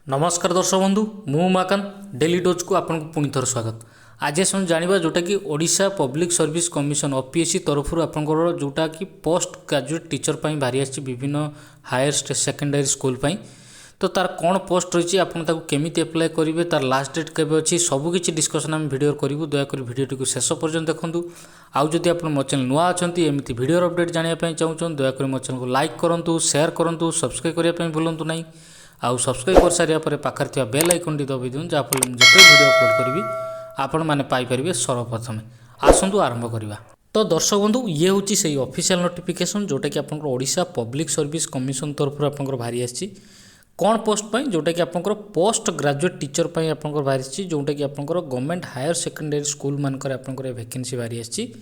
नमस्कार दर्शक बंधु मु उमाकांत डेली डोज को आपन को पुणी थर स्वागत। आज हम जानिबा जोटा कि Odisha public service commission OPSC तरफ आपनकर जोटा कि पोस्ट ग्रेजुएट टीचर पई भारी आछि विभिन्न हायर सेकेंडरी स्कूल पई। तो तार कौन पोस्ट रही आपन ताको केमिति अप्लाई करेंगे, तार लास्ट डेट केबे अछि सब किछि डिस्कशन आम वीडियो करूँ। दयाकोरी वीडियो को शेष पर्यंत देखूँ। आउ जदि आप मो चैनल नुआ अच्छा एमती वीडियो अपडेट जानापी चाहूँ दयाकोरी मो चैनल को लाइक करूँ, शेयर करूँ, सब्सक्राइब करने भूलु ना। आउ सब्सक्राइब कर सारे पाखर थी बेल आइकन टी दबाई दिखाँ जहाँफल जिते वीडियो अपलोड करी आपण मैंने पाइपर सर्वप्रथम। आसतु आरंभ करवा। तो दर्शक बंधु ये हूँ से ऑफिशियल नोटिफिकेशन जोटा कि आपंकर ओडिशा पब्लिक सर्विस कमिशन तरफ आपंकर भारी आसी कौन पोस्ट पाई जोटा कि आपंकर पोस्ट ग्रेजुएट टीचर पाई आपंकर भारी आसी जोटा कि आपंकर गवर्नमेंट हायर सेकेंडरी स्कूल मानकर आपंकर वैकेंसी भारी आसी।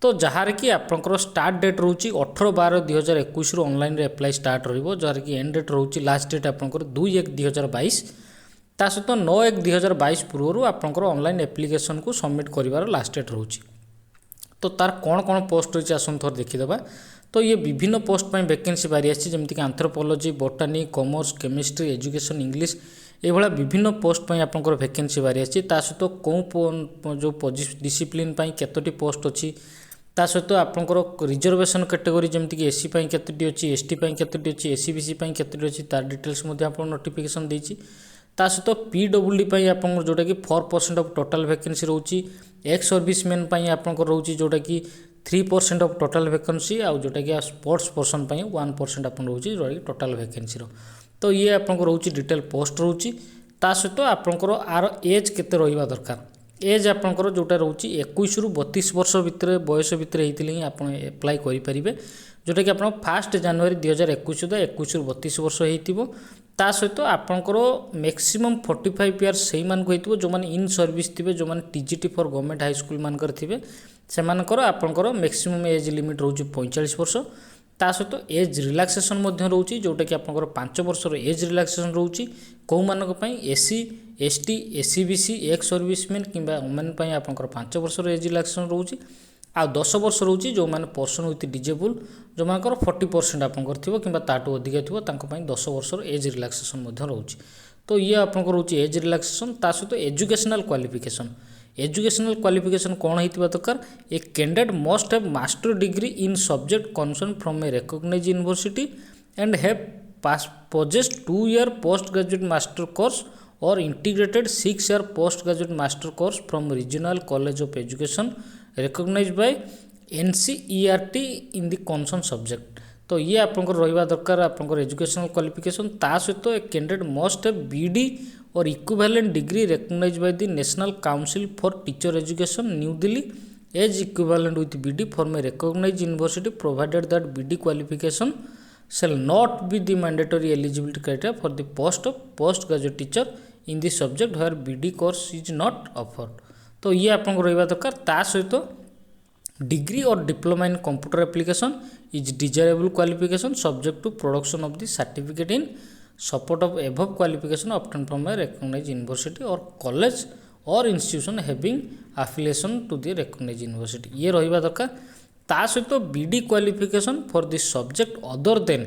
तो जहाँ कि आपंकर स्टार्ट डेट रोचे 18/12/2021 रु ऑनलाइन अप्लाई स्टार्ट रहिबो, जहाँ कि एंड डेट रोचे लास्ट डेट आपंकर 2/1/2022 ता सहित 9/1/2022 पूर्व आपंकर ऑनलाइन एप्लिकेशन को सबमिट करिवार लास्ट डेट रोचे। तो तार कौन कौन पोस्ट रही आसत थोड़ा देखीदे। तो ये विभिन्न पोस्ट पर वैकेंसी बारी आसी जमीक anthropology, botany, commerce, chemistry, education, English ये विभिन्न पोस्ट पर आपंकर वैकेंसी बारी आसी। सहित कौ जो डिसिप्लिन केतोटी पोस्ट अच्छी ता सहित आपंकर रिजर्वेशन कैटेगरी जमीक एससी केतोटी अच्छी, एसटी केतोटी अच्छी, एससी बीसी केतोटी अच्छी तार डिटेल्स आप नोटिफिकेशन देती। ता सहित पीडब्ल्यूडी आप जोटा कि 4% ऑफ टोटल वैकेंसी रोची, एक्स सर्विसमैन आपंकर रोची जोटा कि 3% ऑफ टोटल वैकेंसी आउ जोटा कि स्पोर्ट्स पर्सन 1% आप रोची जोटा कि टोटल वैकेंसी। तो ये आपंकर रोची डिटेल पोस्ट रोची। ता सहित आपंकर आर एज केते रहिबा दरकार। एज आपंकर जोटा रोची 21 रु 32 वर्ष भितर बयस भितर होते ही आप एप्लाई करेंगे, जोटा कि आप 1 जनवरी 2021 सुधा 21 रु 32 वर्ष हो। ता सहित आपंकर मैक्सिमम 45 इयर्स से हो जो मैंने इन सर्विस थे, जो मैंने TGT for government high school मानकर थे से आपंकर मैक्सिमम एज लिमिट रोचे 45 वर्ष। ता सहित एज रिलैक्सेशन रोचे जोटा कि आपंकर 5 वर्ष एज रिलैक्सेशन रोचे कौ मानक SC, ST, SC BC, ex serviceman किंबा वुमेन आपंकर 5 वर्ष एज रिलैक्सेशन रोचे। आ 10 वर्ष रोचे जो मैंने पर्सन विथ डिजेबल जो मानकर 40% आपंकर थी कि ताठू अधिका थी 10 वर्ष एज रिलैक्सेशन रोचे। तो ये आपंकर रोचे एज रिलैक्सेशन। ता सहित एजुकेशनल क्वालिफिकेशन। एजुकेशनल क्वालिफिकेशन कौन होता दरकार, a candidate must have master degree in subject concern from a recognised university and have possessed 2-year post graduate master course or integrated 6-year post graduate master course from regional college of education recognized by NCERT in the concerned subject। तो ये आपंकर रहिबा दरकार आपंकर educational qualification. ता सहित a candidate must have BEd और equivalent degree recognized by the National Council for Teacher Education New Delhi as equivalent with BD from a recognized university provided that BD qualification shall not be the mandatory eligibility criteria for the post of postgraduate teacher in the subject where BD course is not offered। तो ये आपको रहिबा दरकार। ता सहित degree और diploma in computer application is desirable qualification subject to production of the certificate in support of above qualification obtain from a recognised university और college और institution having affiliation to the recognised university ये रहिबा दरकार। ता सहित BEd qualification for the subject other than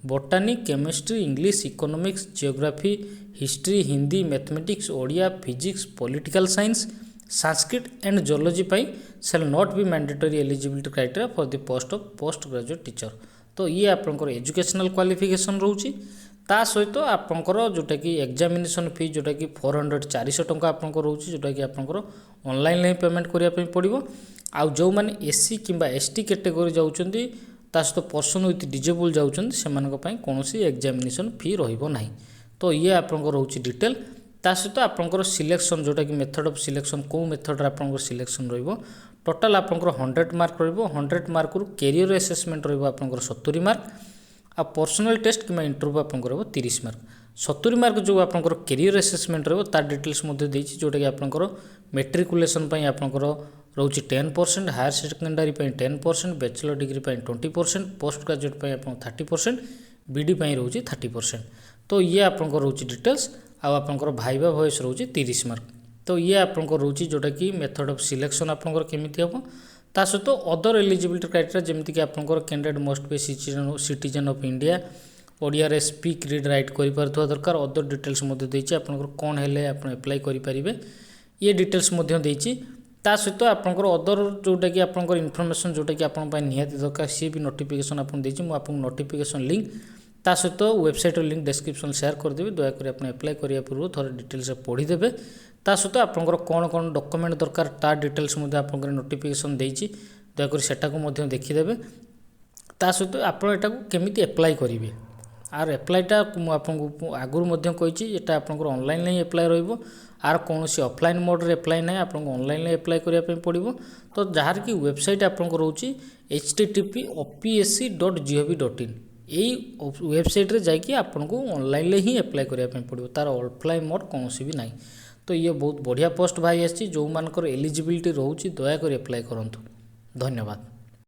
botany, chemistry, English, economics, geography, history, Hindi, mathematics, Odia, physics, political science, Sanskrit and geology shall not be mandatory eligibility criteria for the post of post graduate teacher। तो ये आपंकर educational qualification रोचे। ता सहित आपंकर जोटा कि examination फी जोटा कि 400 टंका आपंकर रोचे जोटा कि आपंकर ऑनलाइन ही पेमेंट करने पड़ो। आउ जो मैंने एससी किंबा एसटी कैटेगरी जाउछंती ता सहित पर्सन विथ डिजेबल जाउछंती सेमानक कौन एग्जामिनेशन फी रहिबो नाही। तो ये आपंकर रोचे डिटेल। ता सहित आपंकर सिलेक्शन जोटा कि मेथड ऑफ सिलेक्शन कौ मेथड आपंकर सिलेक्शन रहिबो। टोटाल आपंकर 100 मार्क रहिबो। 100 मार्क रु कैरियर असेसमेंट रहिबो आपंकर 70 मार्क आ पर्सनल टेस्ट कि इंटरव्यू आपंकर 30 मार्क। 70 मार्क जो आपंकर कैरियर असेसमेंट रहिबो तार डिटेल्स मध्ये देछि जोटा कि आपंकर मेट्रिकुलेशन पई आपंकर रोची 10%, higher secondary 10%, bachelor degree 20%, post graduate 30%, BEd रोची 30%। तो ये आपंकर रोची डिटेल्स आपंकर भाइबा वॉइस रोची 30 मार्क। तो ये आपंकर रोची जोटा कि मेथड ऑफ सिलेक्शन आपंकर केमिति हम। ता सहित अदर एलिजिबिलिटी क्राइटेरिया जमीक आपंकर candidate must be citizen of India ଓଡ଼ିଆରେ ସ୍ପିକ୍ ରିଡ୍ ରାଇଟ୍ କରିପାରୁଥିବା ଦରକାର। ଅଦର ଡିଟେଲ୍ସ ମଧ୍ୟ ଦେଇଛି, ଆପଣଙ୍କର କ'ଣ ହେଲେ ଆପଣ ଆପ୍ଲାଏ କରିପାରିବେ ଇଏ ଡିଟେଲ୍ସ ମଧ୍ୟ ଦେଇଛି। ତା ସହିତ ଆପଣଙ୍କର ଅଦର ଯେଉଁଟାକି ଆପଣଙ୍କର ଇନଫର୍ମେସନ୍ ଯେଉଁଟାକି ଆପଣଙ୍କ ପାଇଁ ନିହାତି ଦରକାର ସିଏ ବି ନୋଟିଫିକେସନ୍ ଆପଣ ଦେଇଛି। ମୁଁ ଆପଣଙ୍କୁ ନୋଟିଫିକେସନ୍ ଲିଙ୍କ୍ ତା ସହିତ ୱେବସାଇଟ୍ର ଲିଙ୍କ୍ ଡେସ୍କ୍ରିପ୍ସନ୍ ସେୟାର କରିଦେବି। ଦୟାକରି ଆପଣ ଆପ୍ଲାଏ କରିବା ପୂର୍ବରୁ ଥରେ ଡିଟେଲ୍ସ ପଢ଼ିଦେବେ। ତା ସହିତ ଆପଣଙ୍କର କ'ଣ କ'ଣ ଡକୁମେଣ୍ଟ ଦରକାର ତା ଡିଟେଲ୍ସ ମଧ୍ୟ ଆପଣଙ୍କର ନୋଟିଫିକେସନ୍ ଦେଇଛି, ଦୟାକରି ସେଟାକୁ ମଧ୍ୟ ଦେଖିଦେବେ। ତା ସହିତ ଆପଣ ଏଟାକୁ କେମିତି ଆପ୍ଲାଏ କରିବେ, ଆର ଆପ୍ଲାଏଟା ମୁଁ ଆପଣଙ୍କୁ ଆଗରୁ ମଧ୍ୟ କହିଛି, ଏଟା ଆପଣଙ୍କର ଅନଲାଇନ୍ରେ ହିଁ ଆପ୍ଲାଏ ରହିବ। ଆର କୌଣସି ଅଫଲାଇନ୍ ମୋଡ଼୍ରେ ଆପ୍ଲାଏ ନାହିଁ, ଆପଣଙ୍କୁ ଅନଲାଇନ୍ରେ ଆପ୍ଲାଏ କରିବା ପାଇଁ ପଡ଼ିବ। ତ ଯାହାର କି ୱେବସାଇଟ୍ ଆପଣଙ୍କର ରହୁଛି http://opsc.gov.in। ଏଇ ୱେବସାଇଟ୍ରେ ଯାଇକି ଆପଣଙ୍କୁ ଅନଲାଇନ୍ରେ ହିଁ ଆପ୍ଲାଏ କରିବା ପାଇଁ ପଡ଼ିବ, ତା'ର ଅଫଲାଇନ୍ ମୋଡ଼୍ କୌଣସି ବି ନାହିଁ। ତ ଇଏ ବହୁତ ବଢ଼ିଆ ପୋଷ୍ଟ ବାହାରି ଆସିଛି, ଯେଉଁମାନଙ୍କର ଏଲିଜିବିଲିଟି ରହୁଛି ଦୟାକରି ଆପ୍ଲାଏ କରନ୍ତୁ। ଧନ୍ୟବାଦ।